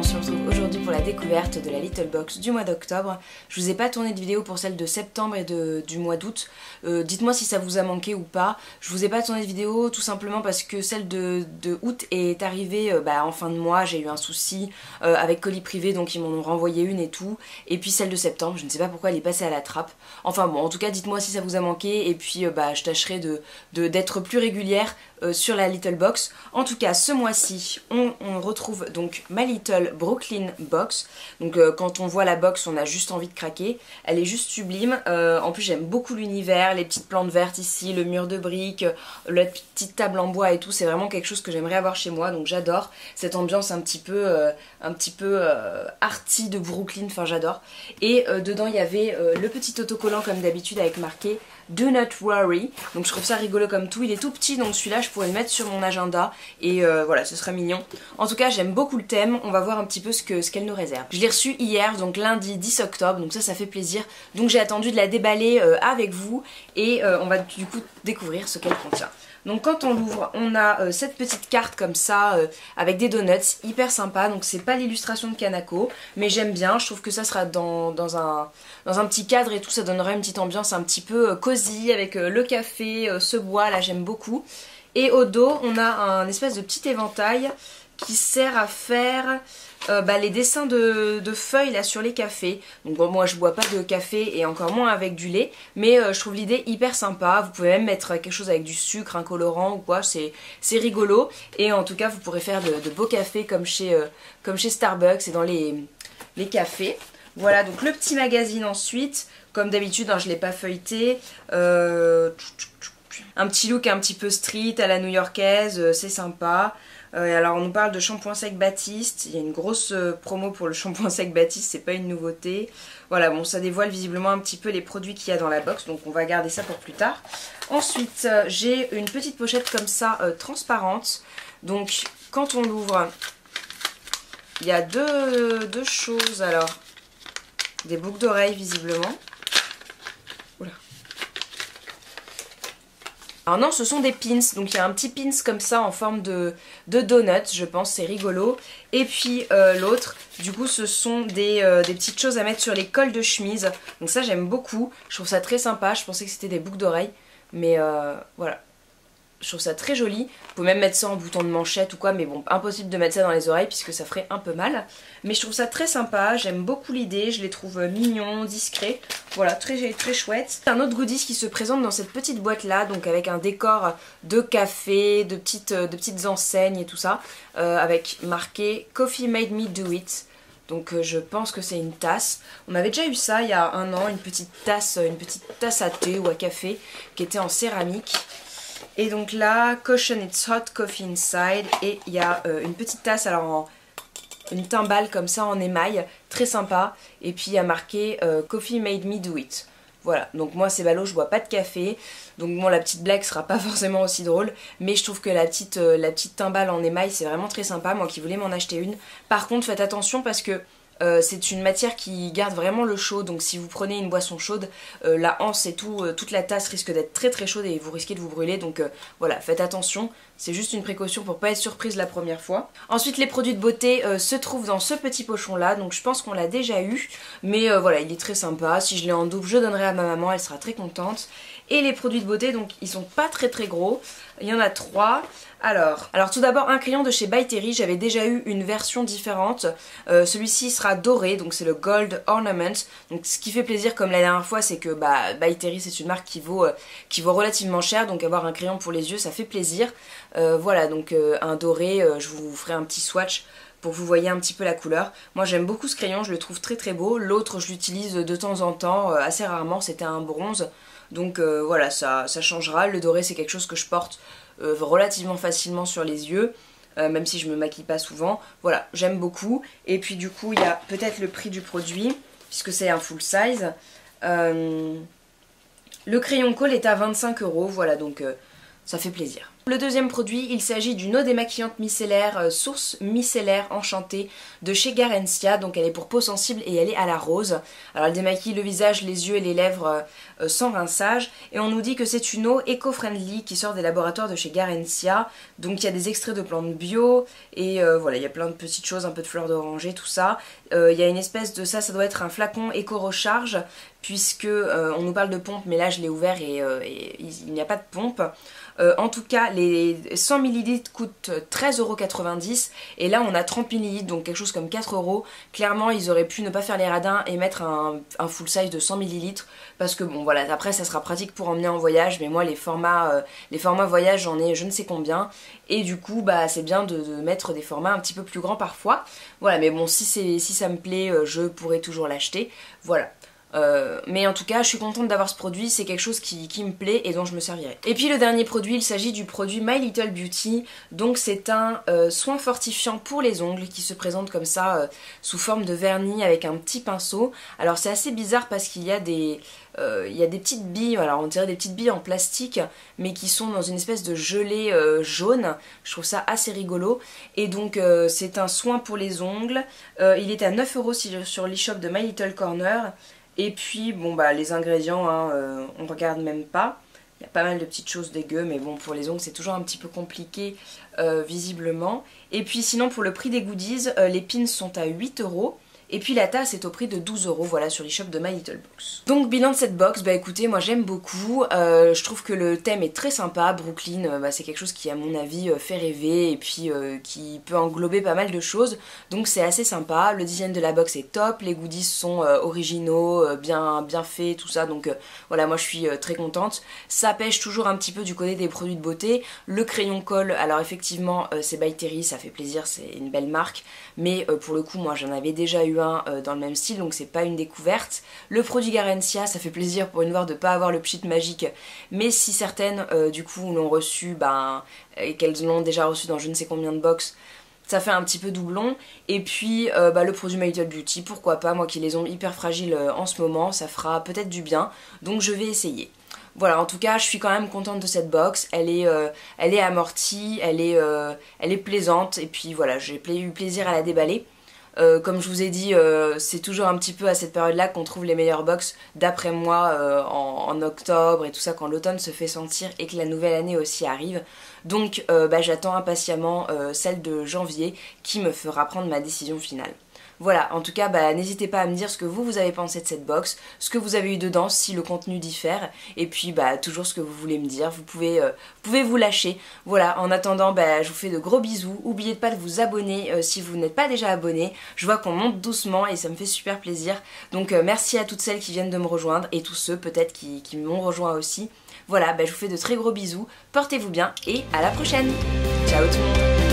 on se retrouve aujourd'hui pour la découverte de la Little Box du mois d'octobre. Je vous ai pas tourné de vidéo pour celle de septembre et du mois d'août. Dites-moi si ça vous a manqué ou pas. Je vous ai pas tourné de vidéo tout simplement parce que celle de août est arrivée en fin de mois. J'ai eu un souci avec colis privé, donc ils m'en ont renvoyé une et tout. Et puis celle de septembre, je ne sais pas pourquoi elle est passée à la trappe. Enfin bon, en tout cas dites-moi si ça vous a manqué et puis je tâcherai d'être plus régulière sur la Little Box. En tout cas, ce mois-ci, on retrouve donc ma Little Brooklyn Box. Donc quand on voit la box, on a juste envie de craquer. Elle est juste sublime. En plus, j'aime beaucoup l'univers, les petites plantes vertes ici, le mur de briques, la petite table en bois et tout. C'est vraiment quelque chose que j'aimerais avoir chez moi. Donc j'adore cette ambiance un petit peu arty de Brooklyn. Enfin, j'adore. Et dedans, il y avait le petit autocollant comme d'habitude avec marqué Do not worry. Donc je trouve ça rigolo comme tout. Il est tout petit, donc celui-là je pourrais le mettre sur mon agenda et voilà, ce serait mignon. En tout cas, j'aime beaucoup le thème. On va voir un petit peu ce qu'elle nous réserve. Je l'ai reçu hier, donc lundi 10 octobre, donc ça fait plaisir. Donc j'ai attendu de la déballer avec vous et on va du coup découvrir ce qu'elle contient. Donc quand on l'ouvre, on a cette petite carte comme ça avec des donuts, hyper sympa. Donc c'est pas l'illustration de Kanako, mais j'aime bien. Je trouve que ça sera dans un petit cadre et tout, ça donnera une petite ambiance un petit peu cosy avec le café, ce bois là, j'aime beaucoup. Et au dos, on a un espèce de petit éventail qui sert à faire les dessins de feuilles là sur les cafés. Donc bon, moi je bois pas de café et encore moins avec du lait, mais je trouve l'idée hyper sympa. Vous pouvez même mettre quelque chose avec du sucre, un colorant ou quoi, c'est rigolo. Et en tout cas vous pourrez faire de beaux cafés comme chez Starbucks et dans les cafés. Voilà, donc le petit magazine ensuite, comme d'habitude, hein, je l'ai pas feuilleté. Un petit look un petit peu street à la new-yorkaise, c'est sympa. Alors on nous parle de shampoing sec Baptiste, il y a une grosse promo pour le shampoing sec Baptiste, c'est pas une nouveauté. Voilà, bon, ça dévoile visiblement un petit peu les produits qu'il y a dans la box, donc on va garder ça pour plus tard. Ensuite, j'ai une petite pochette comme ça, transparente. Donc quand on l'ouvre, il y a deux choses. Alors, des boucles d'oreilles visiblement. Oula. Alors non, ce sont des pins, donc il y a un petit pins comme ça en forme de donut, je pense, c'est rigolo. Et puis l'autre, du coup, ce sont des petites choses à mettre sur les cols de chemise. Donc ça, j'aime beaucoup, je trouve ça très sympa. Je pensais que c'était des boucles d'oreilles, mais voilà. Je trouve ça très joli. Vous pouvez même mettre ça en bouton de manchette ou quoi, mais bon, impossible de mettre ça dans les oreilles puisque ça ferait un peu mal. Mais je trouve ça très sympa, j'aime beaucoup l'idée, je les trouve mignons, discrets. Voilà, très chouette. Un autre goodies qui se présente dans cette petite boîte là, donc avec un décor de café, de petites enseignes et tout ça, avec marqué Coffee Made Me Do It. Donc je pense que c'est une tasse. On avait déjà eu ça il y a un an, une petite tasse à thé ou à café qui était en céramique. Et donc là, Caution It's Hot Coffee Inside. Et il y a une petite tasse, alors une timbale comme ça en émail, très sympa. Et puis il y a marqué Coffee Made Me Do It. Voilà, donc moi c'est ballot, je bois pas de café. Donc bon, la petite blague sera pas forcément aussi drôle. Mais je trouve que la petite timbale en émail, c'est vraiment très sympa. Moi qui voulais m'en acheter une. Par contre, faites attention parce que c'est une matière qui garde vraiment le chaud, donc si vous prenez une boisson chaude, la anse et tout, toute la tasse risque d'être très chaude et vous risquez de vous brûler, donc voilà, faites attention, c'est juste une précaution pour pas être surprise la première fois. Ensuite, les produits de beauté se trouvent dans ce petit pochon là, donc je pense qu'on l'a déjà eu, mais voilà, il est très sympa. Si je l'ai en double, je donnerai à ma maman, elle sera très contente. Et les produits de beauté, donc ils sont pas très gros, il y en a 3. Alors tout d'abord un crayon de chez By Terry, j'avais déjà eu une version différente, celui-ci sera doré, donc c'est le Gold Ornament, donc ce qui fait plaisir comme la dernière fois, c'est que By Terry c'est une marque qui vaut relativement cher, donc avoir un crayon pour les yeux ça fait plaisir. Voilà, donc un doré, je vous ferai un petit swatch pour que vous voyez un petit peu la couleur. Moi j'aime beaucoup ce crayon, je le trouve très beau. L'autre je l'utilise de temps en temps, assez rarement, c'était un bronze. Donc voilà, ça changera. Le doré c'est quelque chose que je porte relativement facilement sur les yeux, même si je me maquille pas souvent. Voilà, j'aime beaucoup. Et puis du coup il y a peut-être le prix du produit, puisque c'est un full size. Le crayon colle est à 25 €, voilà, donc ça fait plaisir. Le deuxième produit, il s'agit d'une eau démaquillante micellaire source micellaire enchantée de chez Garencia. Donc elle est pour peau sensible et elle est à la rose. Alors elle démaquille le visage, les yeux et les lèvres sans rinçage. Et on nous dit que c'est une eau éco-friendly qui sort des laboratoires de chez Garencia. Donc il y a des extraits de plantes bio et voilà, il y a plein de petites choses, un peu de fleurs d'oranger, tout ça. Il y a une espèce de ça doit être un flacon éco-recharge puisque on nous parle de pompe, mais là je l'ai ouvert et il n'y a pas de pompe. En tout cas, les 100 ml coûtent 13,90 € et là on a 30 ml, donc quelque chose comme 4 €. Clairement, ils auraient pu ne pas faire les radins et mettre un full size de 100 ml parce que bon voilà, après ça sera pratique pour emmener en voyage, mais moi les formats voyage j'en ai je ne sais combien et du coup bah c'est bien de mettre des formats un petit peu plus grands parfois. Voilà, mais bon si ça me plaît, je pourrais toujours l'acheter. Voilà. Mais en tout cas je suis contente d'avoir ce produit, c'est quelque chose qui me plaît et dont je me servirai. Et puis le dernier produit, il s'agit du produit My Little Beauty. Donc c'est un soin fortifiant pour les ongles qui se présente comme ça sous forme de vernis avec un petit pinceau. Alors c'est assez bizarre parce qu'il y a des petites billes, alors on dirait des petites billes en plastique mais qui sont dans une espèce de gelée jaune. Je trouve ça assez rigolo et donc c'est un soin pour les ongles. Il est à 9 € sur l'e-shop de My Little Corner. Et puis bon bah les ingrédients on regarde même pas. Il y a pas mal de petites choses dégueu mais bon pour les ongles c'est toujours un petit peu compliqué visiblement. Et puis sinon pour le prix des goodies, les pins sont à 8 € et puis la tasse est au prix de 12 € voilà sur l'e-shop de My Little Box. Donc bilan de cette box, bah écoutez moi j'aime beaucoup, je trouve que le thème est très sympa, Brooklyn bah, c'est quelque chose qui à mon avis fait rêver et puis qui peut englober pas mal de choses, donc c'est assez sympa, le design de la box est top, les goodies sont originaux, bien faits, tout ça, donc voilà moi je suis très contente. Ça pêche toujours un petit peu du côté des produits de beauté, le crayon colle, alors effectivement c'est by Terry, ça fait plaisir, c'est une belle marque, mais pour le coup moi j'en avais déjà eu dans le même style donc c'est pas une découverte. Le produit Garencia, ça fait plaisir pour une fois de pas avoir le pchit magique, mais si certaines du coup l'ont reçu et qu'elles l'ont déjà reçu dans je ne sais combien de box, ça fait un petit peu doublon. Et puis le produit My Little Beauty, pourquoi pas, moi qui les ongles hyper fragiles en ce moment, ça fera peut-être du bien, donc je vais essayer. Voilà, en tout cas, je suis quand même contente de cette box, elle est amortie, elle est plaisante, et puis voilà, j'ai eu plaisir à la déballer. Comme je vous ai dit, c'est toujours un petit peu à cette période-là qu'on trouve les meilleures box, d'après moi, en octobre et tout ça, quand l'automne se fait sentir et que la nouvelle année aussi arrive. Donc j'attends impatiemment celle de janvier qui me fera prendre ma décision finale. Voilà, en tout cas, n'hésitez pas à me dire ce que vous avez pensé de cette box, ce que vous avez eu dedans, si le contenu diffère, et puis toujours ce que vous voulez me dire, vous pouvez vous lâcher. Voilà, en attendant, je vous fais de gros bisous, n'oubliez pas de vous abonner si vous n'êtes pas déjà abonné, je vois qu'on monte doucement et ça me fait super plaisir, donc merci à toutes celles qui viennent de me rejoindre, et tous ceux peut-être qui m'ont rejoint aussi. Voilà, je vous fais de très gros bisous, portez-vous bien, et à la prochaine. Ciao tout le monde.